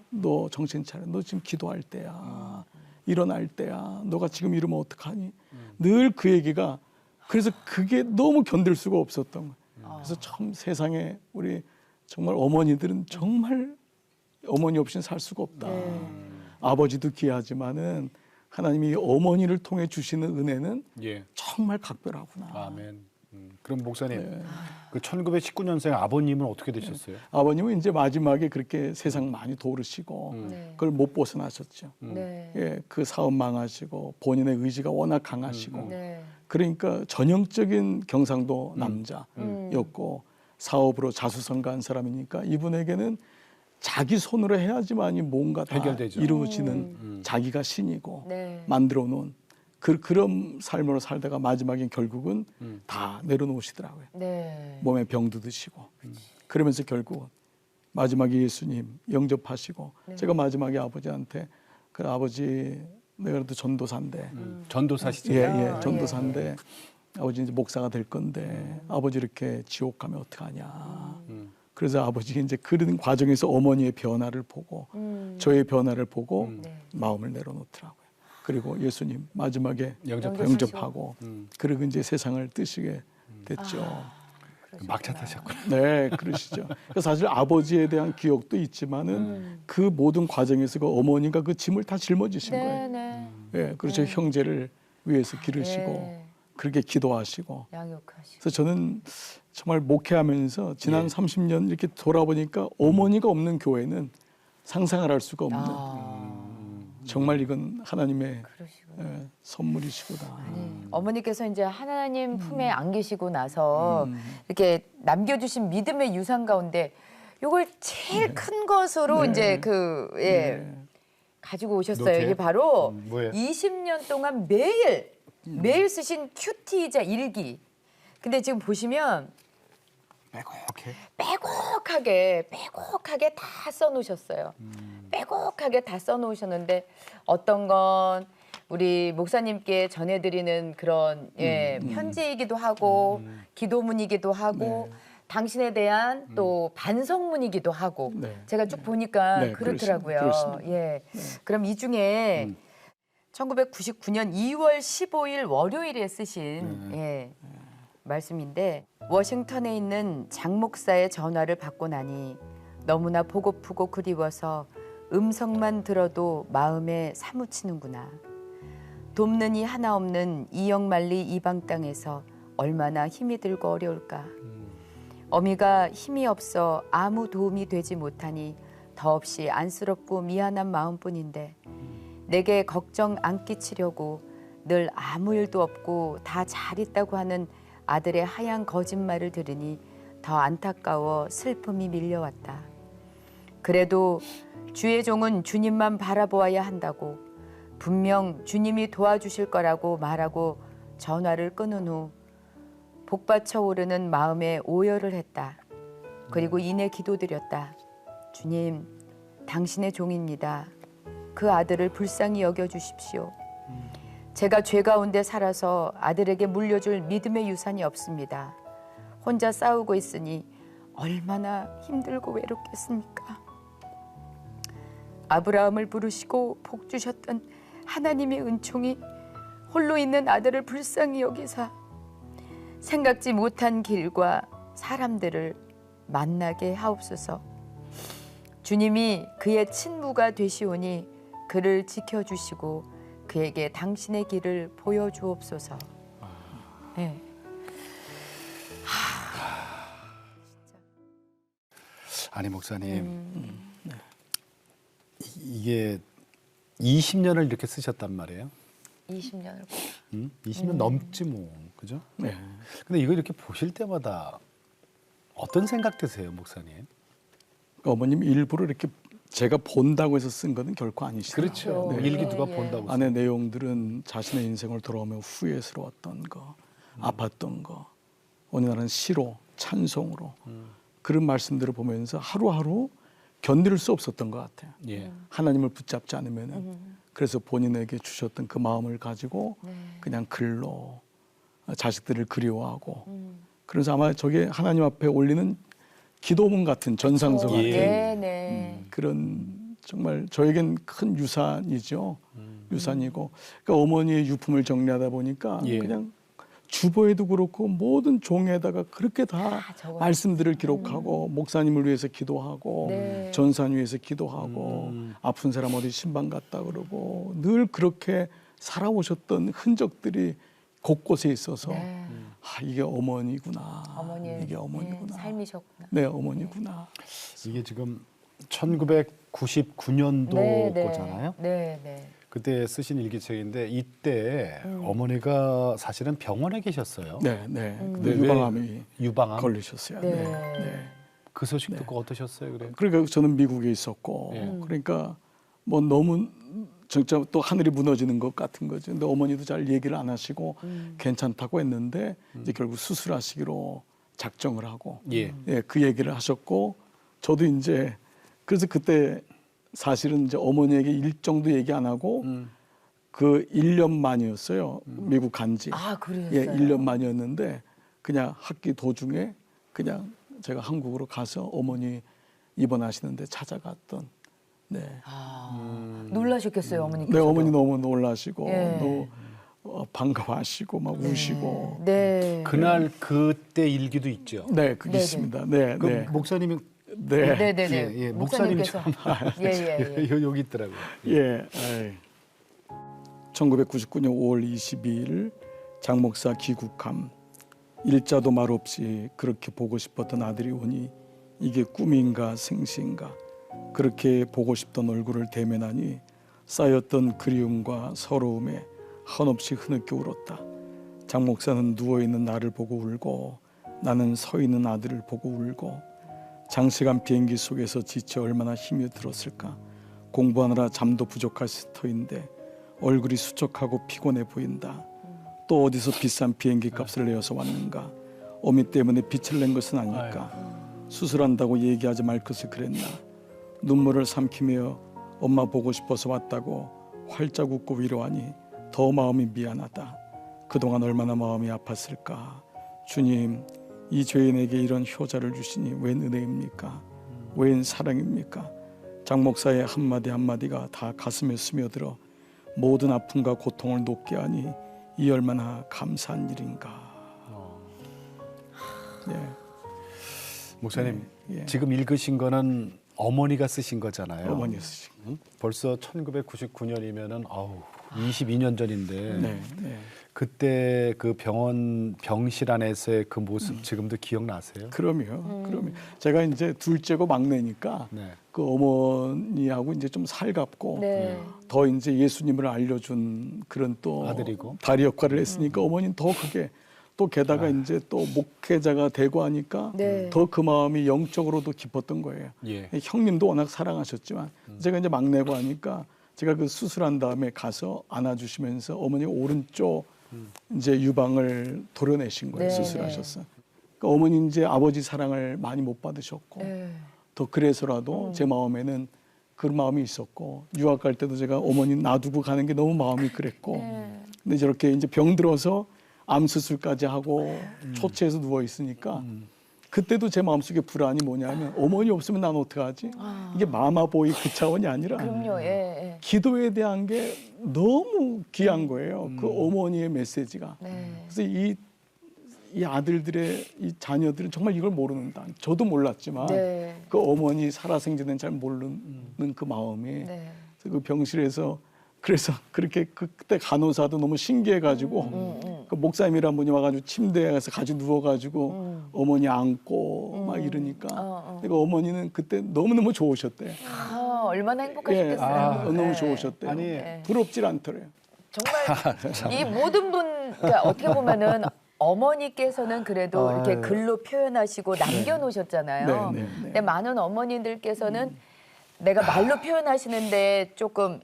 너 정신 차려. 너 지금 기도할 때야. 일어날 때야. 너가 지금 이러면 어떡하니. 늘 그 얘기가 그래서 그게 너무 견딜 수가 없었던 거예요. 그래서 참 세상에 우리 정말 어머니들은 정말 어머니 없이는 살 수가 없다. 아버지도 귀하지만은 하나님이 어머니를 통해 주시는 은혜는 예. 정말 각별하구나. 아멘. 그럼 목사님, 그 1919년생 아버님은 어떻게 되셨어요? 아버님은 이제 마지막에 그렇게 세상 많이 도우시고 네. 그걸 못 벗어나셨죠. 네. 예, 그 사업 망하시고 본인의 의지가 워낙 강하시고 네. 그러니까 전형적인 경상도 남자였고 사업으로 자수성가한 사람이니까 이분에게는 자기 손으로 해야지만이 뭔가 다 해결되죠. 이루어지는 자기가 신이고 네. 만들어 놓은 그런 삶으로 살다가 마지막엔 결국은 다 내려놓으시더라고요. 네. 몸에 병도 드시고 그러면서 결국은 마지막에 예수님 영접하시고 제가 마지막에 아버지한테 그 아버지 내가 그래도 전도사인데 전도사시죠? 예, 전도사인데 아버지 이제 목사가 될 건데 아버지 이렇게 지옥 가면 어떡하냐. 그래서 아버지가 이제 그런 과정에서 어머니의 변화를 보고 저의 변화를 보고 마음을 내려놓더라고요. 그리고 예수님 마지막에 영접하시고. 영접하고 그리고 이제 세상을 뜨시게 됐죠. 막차 타셨구나. 네, 그러시죠. 그래서 사실 아버지에 대한 기억도 있지만은 그 모든 과정에서 그 어머니가 그 짐을 다 짊어지신 거예요. 네. 예, 그렇죠. 형제를 위해서 기르시고 네. 그렇게 기도하시고. 양육하시고. 그래서 저는 정말 목회하면서 지난 30년 이렇게 돌아보니까 어머니가 없는 교회는 상상을 할 수가 없는 정말 이건 하나님의 그러시구나. 선물이시구나. 어머니께서 이제 하나님 품에 안기시고 나서 이렇게 남겨주신 믿음의 유산 가운데 요걸 제일 큰 것으로 이제 가지고 오셨어요. 노트에? 이게 바로 뭐예요? 20년 동안 매일 쓰신 큐티이자 일기. 근데 지금 보시면 빼곡하게 다 써놓으셨어요. 빼곡하게 다 써놓으셨는데 어떤 건 우리 목사님께 전해드리는 그런 편지이기도 하고 기도문이기도 하고 당신에 대한 또 반성문이기도 하고 네. 제가 쭉 보니까 네, 그렇더라고요. 그렇습니다. 예. 그럼 이 중에 1999년 2월 15일 월요일에 쓰신 말씀인데 워싱턴에 있는 장 목사의 전화를 받고 나니 너무나 보고프고 그리워서 음성만 들어도 마음에 사무치는구나. 돕는 이 하나 없는 이영만리 이방 땅에서 얼마나 힘이 들고 어려울까. 어미가 힘이 없어 아무 도움이 되지 못하니 더없이 안쓰럽고 미안한 마음뿐인데 내게 걱정 안 끼치려고 늘 아무 일도 없고 다 잘 있다고 하는 아들의 하얀 거짓말을 들으니 더 안타까워 슬픔이 밀려왔다. 그래도 주의 종은 주님만 바라보아야 한다고 분명 주님이 도와주실 거라고 말하고 전화를 끊은 후 복받쳐 오르는 마음에 오열을 했다. 그리고 이내 기도드렸다. 주님, 당신의 종입니다. 그 아들을 불쌍히 여겨주십시오. 제가 죄 가운데 살아서 아들에게 물려줄 믿음의 유산이 없습니다. 혼자 싸우고 있으니 얼마나 힘들고 외롭겠습니까? 아브라함을 부르시고 복 주셨던 하나님의 은총이 홀로 있는 아들을 불쌍히 여기사 생각지 못한 길과 사람들을 만나게 하옵소서. 주님이 그의 친부가 되시오니 그를 지켜주시고 그에게 당신의 길을 보여주옵소서. 네. 아니 목사님 이게 20년을 이렇게 쓰셨단 말이에요. 20년을 20년 넘지 뭐 그죠? 네. 근데 이거 이렇게 보실 때마다 어떤 생각 드세요, 목사님? 그러니까 어머님 일부러 이렇게 제가 본다고 해서 쓴 거는 결코 아니시더라고요. 그렇죠. 네. 일기 누가 본다고. 안에 내용들은 자신의 인생을 돌아오며 후회스러웠던 거, 아팠던 거, 어느 날은 시로, 찬송으로 그런 말씀들을 보면서 하루하루 견딜 수 없었던 것 같아요. 예. 하나님을 붙잡지 않으면은 그래서 본인에게 주셨던 그 마음을 가지고 그냥 글로 자식들을 그리워하고 그래서 아마 저게 하나님 앞에 올리는 기도문 같은 전상서 같은 네. 그런 정말 저에겐 큰 유산이죠. 유산이고 그러니까 어머니의 유품을 정리하다 보니까 예. 그냥 주보에도 그렇고 모든 종에다가 그렇게 다 적어놨어요. 말씀들을 기록하고 목사님을 위해서 기도하고 네. 전산 위해서 기도하고 아픈 사람 어디 신방 갔다 그러고 늘 그렇게 살아오셨던 흔적들이 곳곳에 있어서 네. 아, 이게 어머니구나. 어머니의 이게 어머니구나. 삶이셨구나. 네, 어머니구나. 이게 지금 1999년도 거잖아요. 네. 그때 쓰신 일기책인데 이때 어머니가 사실은 병원에 계셨어요. 네. 근데 왜 유방암이 유방암 걸리셨어요. 네. 네. 그 소식 듣고 어떠셨어요, 그래? 그러니까 저는 미국에 있었고 그러니까 뭐 너무 진짜 또 하늘이 무너지는 것 같은 거죠. 근데 어머니도 잘 얘기를 안 하시고 괜찮다고 했는데 이제 결국 수술하시기로 작정을 하고 예. 그 얘기를 하셨고 저도 이제 그래서 그때 사실은 이제 어머니에게 일정도 얘기 안 하고 그 1년 만이었어요. 미국 간지. 아, 그러셨어요? 예, 1년 만이었는데 그냥 학기 도중에 그냥 제가 한국으로 가서 어머니 입원하시는데 찾아갔던 네. 놀라셨겠어요, 어머니께서. 네, 어머니 너무 놀라시고 예. 반가워하시고 막 우시고. 네. 그날 그때 일기도 있죠. 네, 그게 네네. 있습니다. 네, 그 네. 목사님이 네. 네네네. 예, 목사님께서 예예. 여기 있더라고요. 예. 1999년 5월 22일 장 목사 귀국함. 일자도 말 없이 그렇게 보고 싶었던 아들이 오니 이게 꿈인가 생시인가. 그렇게 보고 싶던 얼굴을 대면하니 쌓였던 그리움과 서러움에 한없이 흐느껴 울었다. 장 목사는 누워있는 나를 보고 울고 나는 서 있는 아들을 보고 울고 장시간 비행기 속에서 지쳐 얼마나 힘이 들었을까. 공부하느라 잠도 부족할 터인데 얼굴이 수척하고 피곤해 보인다. 또 어디서 비싼 비행기 값을 내어서 왔는가. 어미 때문에 빛을 낸 것은 아닐까. 수술한다고 얘기하지 말 것을 그랬나. 눈물을 삼키며 엄마 보고 싶어서 왔다고 활짝 웃고 위로하니 더 마음이 미안하다. 그동안 얼마나 마음이 아팠을까. 주님, 이 죄인에게 이런 효자를 주시니 웬 은혜입니까? 웬 사랑입니까? 장 목사의 한마디 한마디가 다 가슴에 스며들어 모든 아픔과 고통을 녹게 하니 이 얼마나 감사한 일인가. 예. 목사님 예. 지금 읽으신 거는 어머니가 쓰신 거잖아요. 어머니 쓰신. 벌써 1999년이면은 22년 전인데 네, 네. 그때 그 병원 병실 안에서의 그 모습 지금도 기억나세요? 그럼요. 제가 이제 둘째고 막내니까 네. 그 어머니하고 이제 좀 살갑고 네. 더 이제 예수님을 알려준 그런 또 아들이고. 다리 역할을 했으니까 어머니는 더 크게 또 게다가 이제 또 목회자가 되고 하니까 네. 더 그 마음이 영적으로도 깊었던 거예요. 예. 형님도 워낙 사랑하셨지만 제가 이제 막내고 하니까 제가 그 수술한 다음에 가서 안아주시면서 어머니 오른쪽 이제 유방을 도려내신 거예요. 네. 수술하셨어. 그러니까 어머니 이제 아버지 사랑을 많이 못 받으셨고 네. 더 그래서라도 제 마음에는 그런 마음이 있었고 유학 갈 때도 제가 어머니 놔두고 가는 게 너무 마음이 그랬고 근데 저렇게 이제 병 들어서 암 수술까지 하고 초치해서 누워 있으니까 그때도 제 마음속에 불안이 뭐냐면 어머니 없으면 난 어떡하지? 이게 마마보이 그 차원이 아니라 그럼요. 예. 기도에 대한 게 너무 귀한 거예요. 그 어머니의 메시지가. 네. 그래서 이 아들들의 이 자녀들은 정말 이걸 모르는다. 저도 몰랐지만 네. 그 어머니 살아생전엔 잘 모르는 그 마음이 네. 그래서 그 병실에서 그래서 그렇게 그때 간호사도 너무 신기해가지고 그 목사님이란 분이 와가지고 침대에 가서 같이 누워가지고 어머니 안고 막 이러니까 그러니까 어머니는 그때 너무너무 좋으셨대. 아, 얼마나 행복하셨겠어요. 너무 네. 좋으셨대요. 아니, 부럽질 않더래요. 정말 이 모든 분 그러니까 어떻게 보면은 어머니께서는 그래도 이렇게 글로 표현하시고 남겨놓으셨잖아요. 네. 근데 많은 어머니들께서는 내가 말로 표현하시는데 조금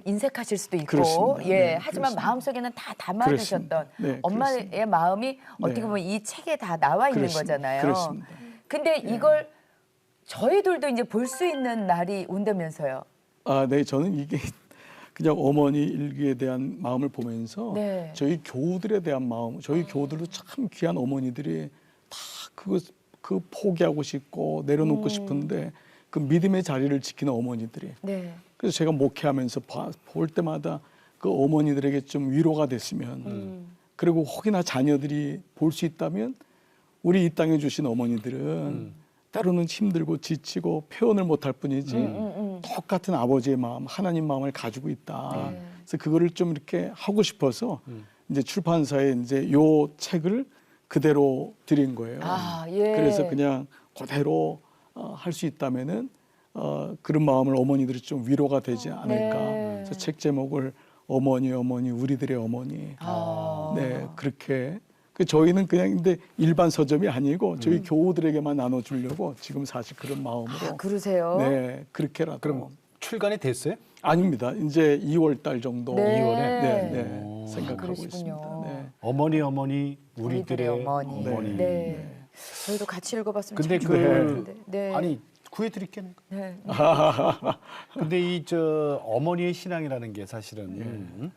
인색하실 수도 있고 그렇습니다. 네, 하지만 그렇습니다. 마음속에는 다 담아두셨던 그렇습니다. 네, 엄마의 그렇습니다. 마음이 어떻게 네. 보면 이 책에 다 나와 있는 그렇습니다. 거잖아요. 그렇습니다. 근데 이걸 저희들도 이제 볼 수 있는 날이 온다면서요. 네, 저는 이게 그냥 어머니 일기에 대한 마음을 보면서 네. 저희 교우들에 대한 마음, 저희 교우들도 참 귀한 어머니들이 다 그 포기하고 싶고 내려놓고 싶은데 그 믿음의 자리를 지키는 어머니들이. 네. 그래서 제가 목회하면서 볼 때마다 그 어머니들에게 좀 위로가 됐으면 그리고 혹이나 자녀들이 볼 수 있다면 우리 이 땅에 주신 어머니들은 때로는 힘들고 지치고 표현을 못할 뿐이지 똑같은 아버지의 마음, 하나님 마음을 가지고 있다. 그래서 그거를 좀 이렇게 하고 싶어서 이제 출판사에 이제 요 책을 그대로 드린 거예요. 그래서 그냥 그대로 할 수 있다면은 그런 마음을 어머니들이 좀 위로가 되지 않을까. 그래서 책 제목을 어머니 우리들의 어머니. 네, 그렇게. 저희는 그냥 근데 일반 서점이 아니고 저희 교우들에게만 나눠주려고 지금 사실 그런 마음으로. 그러세요? 네, 그렇게라도. 그럼 출간이 됐어요? 아닙니다. 이제 2월 달 정도. 네. 2월에? 네, 생각하고 그러시군요. 있습니다. 네. 어머니 우리들의 어머니. 어머니. 네. 저희도 같이 읽어봤으면 근데 참 좋을 것 같은데. 네. 아니 구해드릴게요. 네. 근데 이 어머니의 신앙이라는 게 사실은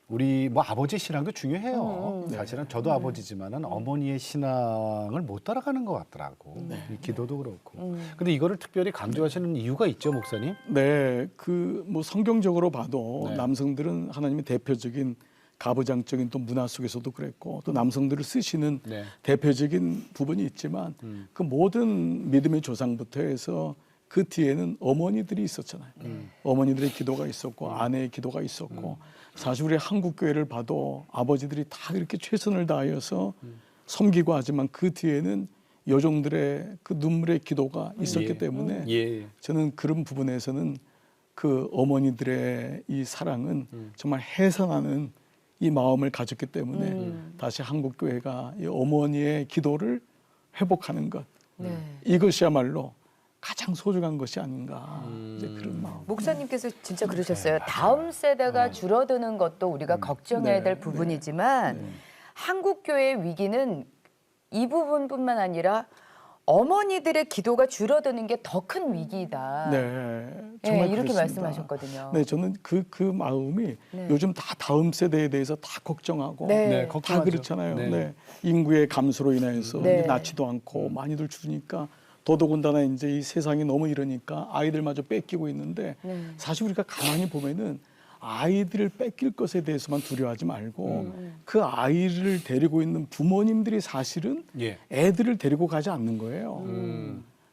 우리 뭐 아버지 신앙도 중요해요. 사실은 저도 아버지지만은 어머니의 신앙을 못 따라가는 것 같더라고. 이 기도도 그렇고. 근데 이거를 특별히 강조하시는 이유가 있죠, 목사님? 네, 그 뭐 성경적으로 봐도 네. 남성들은 하나님의 대표적인 가부장적인 또 문화 속에서도 그랬고 또 남성들을 쓰시는 네. 대표적인 부분이 있지만 그 모든 믿음의 조상부터 해서 그 뒤에는 어머니들이 있었잖아요. 어머니들의 기도가 있었고 아내의 기도가 있었고 사실 우리 한국 교회를 봐도 아버지들이 다 이렇게 최선을 다하여서 섬기고 하지만 그 뒤에는 여종들의 그 눈물의 기도가 있었기 예. 때문에 예. 저는 그런 부분에서는 그 어머니들의 이 사랑은 정말 해산하는 이 마음을 가졌기 때문에 다시 한국 교회가 이 어머니의 기도를 회복하는 것 네. 이것이야말로 가장 소중한 것이 아닌가 이제 그런 마음. 목사님께서 진짜 그러셨어요. 다음 세대가 줄어드는 것도 우리가 걱정해야 될 부분이지만 한국 교회의 위기는 이 부분뿐만 아니라 어머니들의 기도가 줄어드는 게 더 큰 위기이다. 네, 예, 정말 이렇게 그렇습니다. 말씀하셨거든요. 네, 저는 그 마음이 네. 요즘 다 다음 세대에 대해서 다 걱정하고 네. 네, 다 걱정하죠. 그렇잖아요. 네. 네. 인구의 감소로 인해서 네. 이제 낳지도 않고 많이들 죽으니까 더더군다나 이제 이 세상이 너무 이러니까 아이들마저 뺏기고 있는데 네. 사실 우리가 가만히 보면은 아이들을 뺏길 것에 대해서만 두려워하지 말고 그 아이를 데리고 있는 부모님들이 사실은 예. 애들을 데리고 가지 않는 거예요.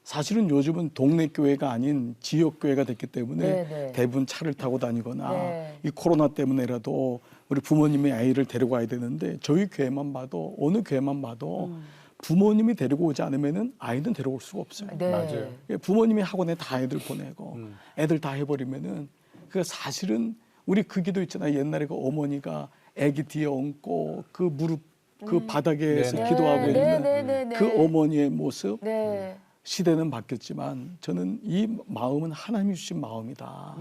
사실은 요즘은 동네 교회가 아닌 지역 교회가 됐기 때문에 네, 네. 대부분 차를 타고 다니거나 네. 이 코로나 때문에라도 우리 부모님의 아이를 데리고 와야 되는데 저희 교회만 봐도 어느 교회만 봐도 부모님이 데리고 오지 않으면은 아이는 데려올 수가 없어요. 네. 맞아요. 부모님이 학원에 다 애들 보내고 애들 다 해버리면은 그 사실은 우리 그 기도 있잖아요. 옛날에 그 어머니가 아기 뒤에 얹고 그 무릎 그 바닥에서 네네. 기도하고 있는 네. 그 어머니의 모습 네. 시대는 바뀌었지만 저는 이 마음은 하나님이 주신 마음이다.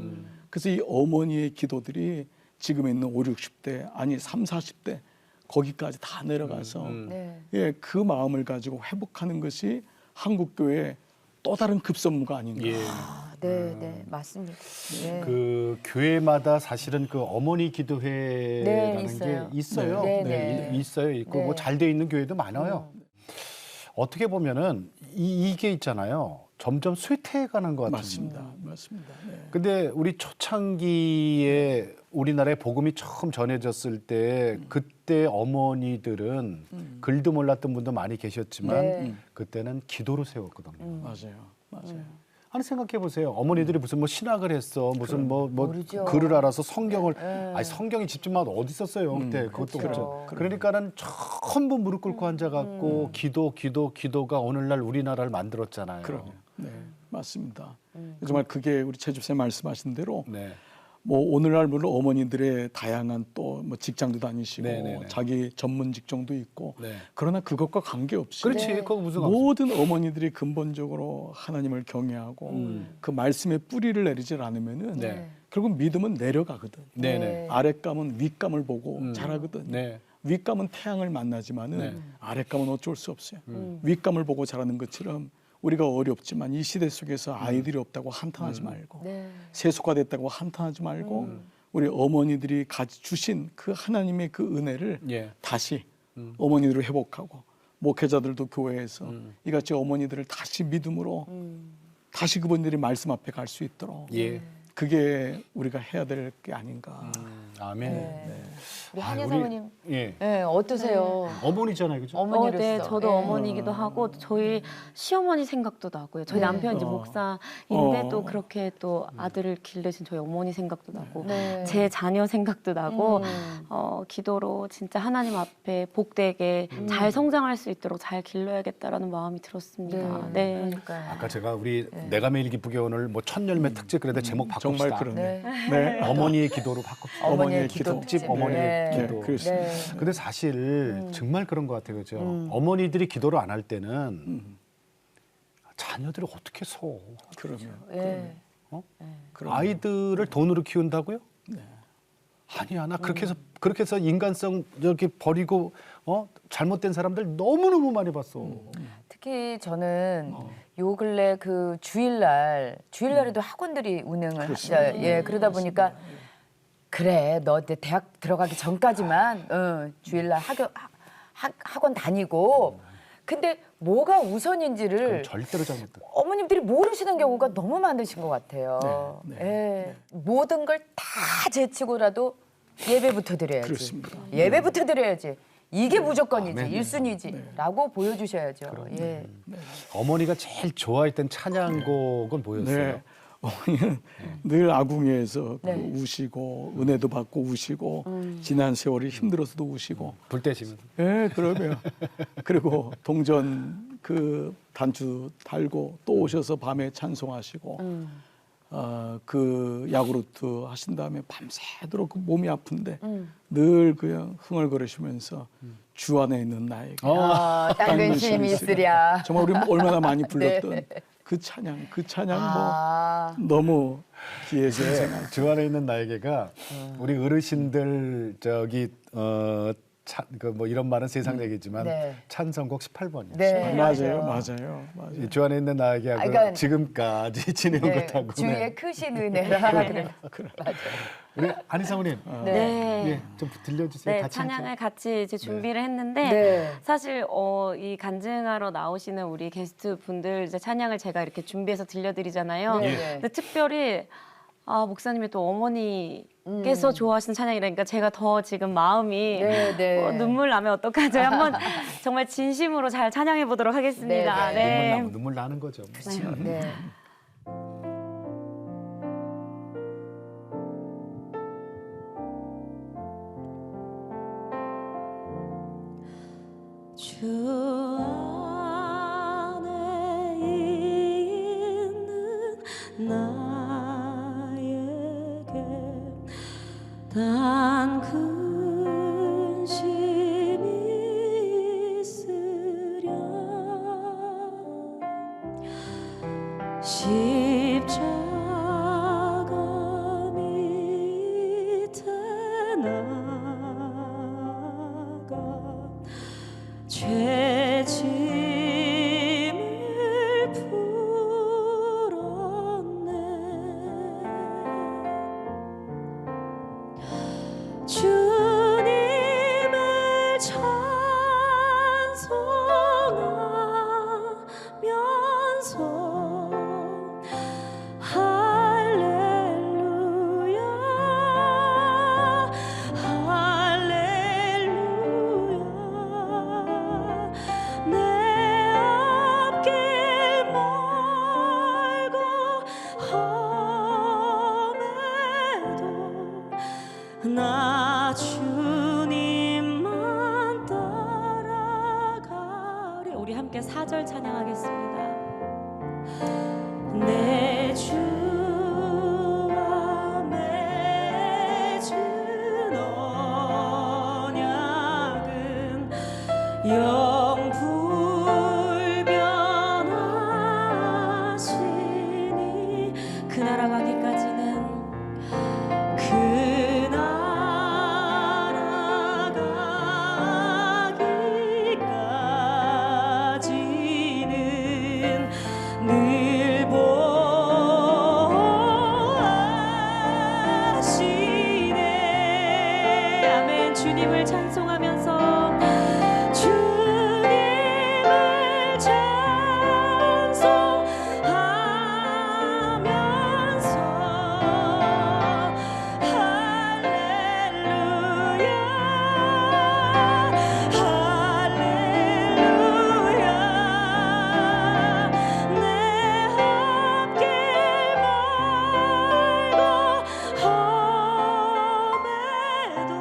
그래서 이 어머니의 기도들이 지금 있는 5, 60대 아니 3, 40대 거기까지 다 내려가서 네. 예, 그 마음을 가지고 회복하는 것이 한국 교회의 또 다른 급선무가 아닌가. 예. 아, 네, 네, 맞습니다. 네. 그 교회마다 사실은 그 어머니 기도회라는 네, 있어요. 게 있어요. 네, 네, 네. 있어요. 있고 네. 뭐 잘 돼 있는 교회도 많아요. 어떻게 보면은 이게 있잖아요. 점점 쇠퇴해가는 것 같은. 맞습니다. 맞습니다. 네. 근데 우리 초창기에 우리나라에 복음이 처음 전해졌을 때 그때 어머니들은 글도 몰랐던 분도 많이 계셨지만 네. 그때는 기도로 세웠거든요. 맞아요. 맞아요. 아니 생각해 보세요. 어머니들이 무슨 뭐 신학을 했어, 무슨 뭐 모르죠. 글을 알아서 성경을 아니 성경이 집집마다 어디 있었어요 그때 그것도 그렇죠. 그렇죠. 그러니까는 전부 무릎 꿇고 앉아갖고 기도가 오늘날 우리나라를 만들었잖아요. 그럼요. 네, 맞습니다. 정말 그게 우리 최 집사님 말씀하신 대로 네. 뭐 오늘날 물론 어머니들의 다양한 또 뭐 직장도 다니시고 네네네. 자기 전문 직종도 있고 네. 그러나 그것과 관계없이 그렇지. 네. 그거 무슨 감정? 모든 어머니들이 근본적으로 하나님을 경외하고 그 말씀의 뿌리를 내리질 않으면은 네. 결국 믿음은 내려가거든. 네네. 아랫감은 윗감을 보고 자라거든. 네. 윗감은 태양을 만나지만은 네. 아랫감은 어쩔 수 없어요. 윗감을 보고 자라는 것처럼 우리가 어렵지만 이 시대 속에서 아이들이 없다고 한탄하지 말고 네. 세속화 됐다고 한탄하지 말고 우리 어머니들이 주신 그 하나님의 그 은혜를 예. 다시 어머니들을 회복하고 목회자들도 교회에서 이같이 어머니들을 다시 믿음으로 다시 그분들이 말씀 앞에 갈 수 있도록 예. 그게 우리가 해야 될 게 아닌가. 아멘. 네. 우리 아, 한예 우리- 사모님, 예. 네, 어떠세요? 어머니잖아요, 그죠? 어머니로서. 네, 저도 네. 어머니이기도 하고 저희 시어머니 생각도 나고요. 저희 네. 남편 이제 어. 목사인데 또 그렇게 또 아들을 기르신 저희 어머니 생각도 나고 네. 제 자녀 생각도 나고 기도로 진짜 하나님 앞에 복되게 잘 성장할 수 있도록 잘 길러야겠다라는 마음이 들었습니다. 네. 그러니까요. 아까 제가 우리 내가 매일 기쁘게 오늘 뭐 첫 열매 특집 그래도 제목 바꿉시다. 정말 그러네. 네. 네. 어머니의 기도로 바꿉시다. 어머니의 기도. 특집 어머니의 네. 기도. 네, 그렇습니다. 네. 근데 사실 정말 그런 것 같아요, 그죠? 어머니들이 기도를 안 할 때는 자녀들을 어떻게 서? 그러면 네. 아이들을 돈으로 키운다고요? 아니야, 나 그렇게 해서 인간성 이렇게 버리고 잘못된 사람들 너무 너무 많이 봤어. 특히 저는 요 근래 그 주일날에도 학원들이 운행을 하죠. 예, 그러다 보니까 그래, 너 이제 대학 들어가기 전까지만 주일날 학원 다니고 근데 뭐가 우선인지를 절대로 잘못다. 어머님들이 모르시는 경우가 너무 많으신 것 같아요. 예, 모든 걸 다 제치고라도 예배부터 드려야지. 그렇습니다. 예배부터 드려야지. 이게 무조건이지, 아멘. 1순위지라고 보여주셔야죠. 예. 어머니가 제일 좋아했던 찬양곡은 뭐였어요? 네. 어머니는 늘 아궁이에서 네. 우시고 은혜도 받고 우시고 지난 세월이 힘들어서도 우시고 불 떼시면. 예, 그러면 그리고 동전 그 단추 달고 또 오셔서 밤에 찬송하시고 그 야구르트 하신 다음에 밤새도록 그 몸이 아픈데 늘 그냥 흥얼거리시면서 주 안에 있는 나에게 딴 근심이 있으랴. 정말 우리 얼마나 많이 불렀던 그 찬양 뭐 너무 귀에 생생하죠. 주 안에 있는 나에게가 우리 어르신들 저기 그 뭐 이런 말은 세상 얘기지만 네. 찬송곡 18번이요. 네. 맞아요. 주 안에 있는 나에게하고 그러니까 지금까지 지내온 네, 것하고. 주의 크신 은혜라. 그래. 맞아요. 우리 안희사모님, 네. 예, 좀 들려주세요. 네, 같이 찬양을 같이 이제 준비를 했는데 네. 사실 이 간증하러 나오시는 우리 게스트 분들 이제 찬양을 제가 이렇게 준비해서 들려드리잖아요. 네. 근데 특별히 목사님이 또 어머니께서 좋아하시는 찬양이라니까 제가 더 지금 마음이 네. 눈물 나면 어떡하죠? 한번 정말 진심으로 잘 찬양해 보도록 하겠습니다. 네, 눈물 나는 거죠. 네. 주 안에 있는 나에게 단 근심이 있으랴 십자가 밑에 나가 죄짐을 풀었네 주님을 찬송하면서 할렐루야 할렐루야 내 앞길 멀고 험해도 나 주님만 따라가리. 우리 함께 4절 찬양하겠습니다. 내 주와 맺은 언약은 영불변하시니 그 나라 가기까지는 그 나라 가기까지는 늘 보아시네. 아멘. 주님을 찬송하면서 주님을 찬송하면서 할렐루야 할렐루야 내 앞길 멀고 험해도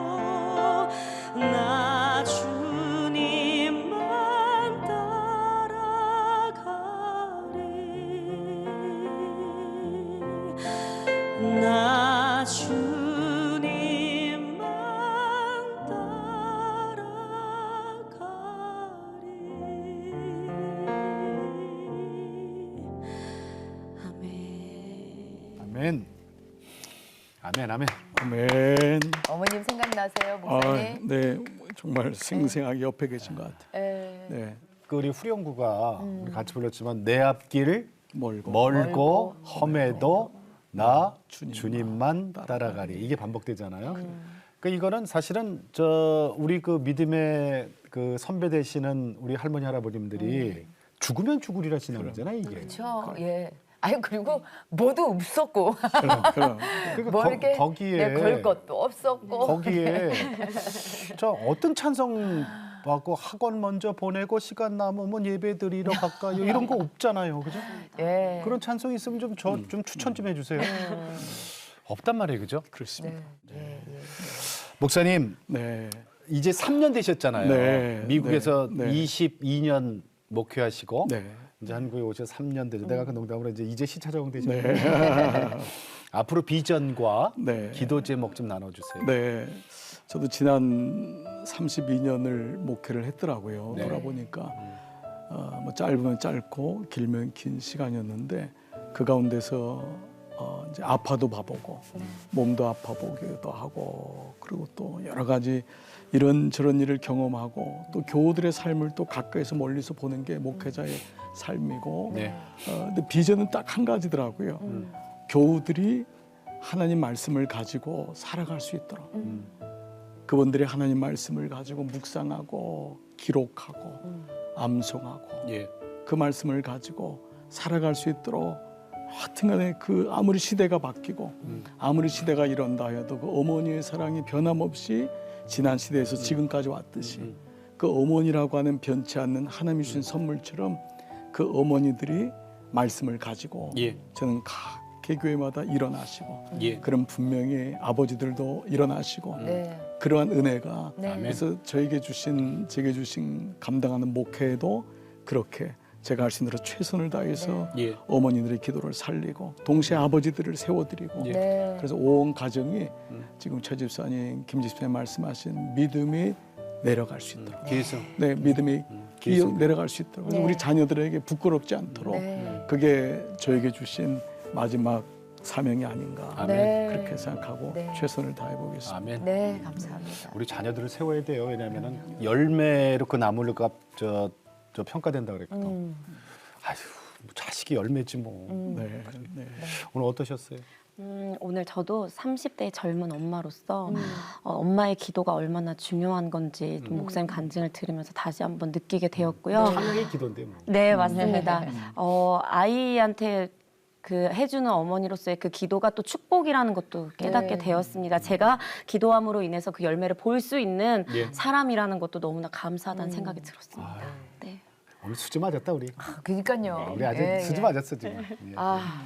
나 주님만 따라가리 나 주님만 따라가리. 아멘. 아멘. 아멘. 어머님 생각나세요, 목사님? 네, 정말 생생하게 옆에 계신 것 같아요. 네. 네, 그 우리 후렴구가 우리 같이 불렀지만 내 앞길을 멀고 험해도 나 주님만 주님만 따라가리. 이게 반복되잖아요. 그러니까 이거는 사실은 우리 그 믿음의 그 선배 되시는 우리 할머니 할아버님들이 죽으면 죽으리라 신앙이잖아요, 이게. 그렇죠. 예. 아니 그리고 뭐도 없었고 그럼. 그러니까 뭐 이렇게 거기에 걸 것도 없었고 거기에 저 어떤 찬성 받고 학원 먼저 보내고 시간 남으면 예배 드리러 갈까요? 이런 거 없잖아요, 그죠? 예. 그런 찬성이 있으면 좀 추천 좀 해주세요. 없단 말이에요, 그죠? 그렇습니다. 네. 예. 목사님 네. 이제 3년 되셨잖아요. 네, 미국에서 네, 네. 22년 목회하시고 네. 이제 한국에 오셔서 3년 되죠. 내가 그 농담으로 이제 시차 적응되셨네요. 네. 앞으로 비전과 네. 기도 제목 좀 나눠주세요. 네. 저도 지난 32년을 목회를 했더라고요. 네. 돌아보니까 뭐 짧으면 짧고 길면 긴 시간이었는데 그 가운데서 이제 아파도 봐보고 몸도 아파 보기도 하고 그리고 또 여러 가지 이런저런 일을 경험하고 또 교우들의 삶을 또 가까이서 멀리서 보는 게 목회자의 삶이고 네. 근데 비전은 딱 한 가지더라고요. 교우들이 하나님 말씀을 가지고 살아갈 수 있도록 그분들이 하나님 말씀을 가지고 묵상하고 기록하고 암송하고 예. 그 말씀을 가지고 살아갈 수 있도록 하여튼간에 그 아무리 시대가 바뀌고 아무리 시대가 이런다 해도 그 어머니의 사랑이 변함없이 지난 시대에서 지금까지 왔듯이 그 어머니라고 하는 변치 않는 하나님이 주신 선물처럼 그 어머니들이 말씀을 가지고 예. 저는 각 개교회마다 일어나시고 예. 그럼 분명히 아버지들도 일어나시고 네. 그러한 은혜가 네. 그래서 제게 주신 감당하는 목회에도 그렇게 제가 할 수 있는 대로 최선을 다해서 예. 어머니들의 기도를 살리고 동시에 아버지들을 세워드리고 예. 네. 그래서 온 가정이 지금 최 집사님, 김 집사님 말씀하신 믿음이 내려갈 수 있도록 계속 네 믿음이 계속. 내려갈 수 있도록 그래서 네. 우리 자녀들에게 부끄럽지 않도록 네. 그게 저에게 주신 마지막 사명이 아닌가 아멘. 네. 그렇게 생각하고 네. 최선을 다해 보겠습니다. 아멘. 네, 감사합니다. 우리 자녀들을 세워야 돼요. 왜냐하면은 열매로 그 나무가 저 평가된다 그랬거든. 아휴, 뭐 자식이 열매지 뭐. 네, 네. 오늘 어떠셨어요? 오늘 저도 30대의 젊은 엄마로서 엄마의 기도가 얼마나 중요한 건지 좀 목사님 간증을 들으면서 다시 한번 느끼게 되었고요. 찬양의 기도인데 뭐. 네, 맞습니다. 아이한테 그 해주는 어머니로서의 그 기도가 또 축복이라는 것도 깨닫게 되었습니다. 제가 기도함으로 인해서 그 열매를 볼 수 있는 예. 사람이라는 것도 너무나 감사하다는 생각이 들었습니다. 네. 오늘 수지 맞았다 우리. 그러니까요. 우리 아주 예, 수지 예. 맞았어 지금. 예. 아,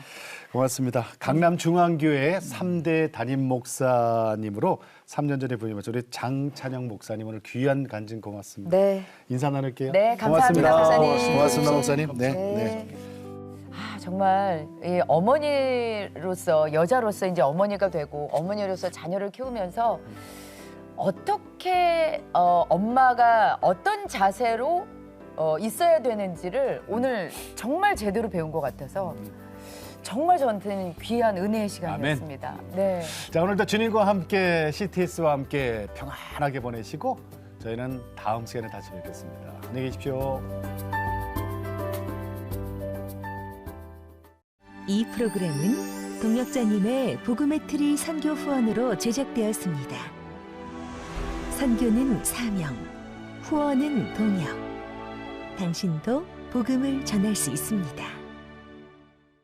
고맙습니다. 강남중앙교회 3대 담임 목사님으로 3년 전에 부임하신 우리 장찬영 목사님 오늘 귀한 간증 고맙습니다. 네. 인사 나눌게요. 네, 감사합니다, 목사님. 고맙습니다, 목사님. 네. 네. 네. 아, 정말 이 어머니로서 여자로서 이제 어머니가 되고 어머니로서 자녀를 키우면서 어떻게 엄마가 어떤 자세로 있어야 되는지를 오늘 정말 제대로 배운 것 같아서 정말 저한테는 귀한 은혜의 시간이었습니다. 네. 자, 오늘도 주님과 함께 CTS와 함께 평안하게 보내시고 저희는 다음 시간에 다시 뵙겠습니다. 안녕히 계십시오. 이 프로그램은 동역자님의 복음의 트리 선교 후원으로 제작되었습니다. 선교는 사명, 후원은 동역. 당신도 복음을 전할 수 있습니다.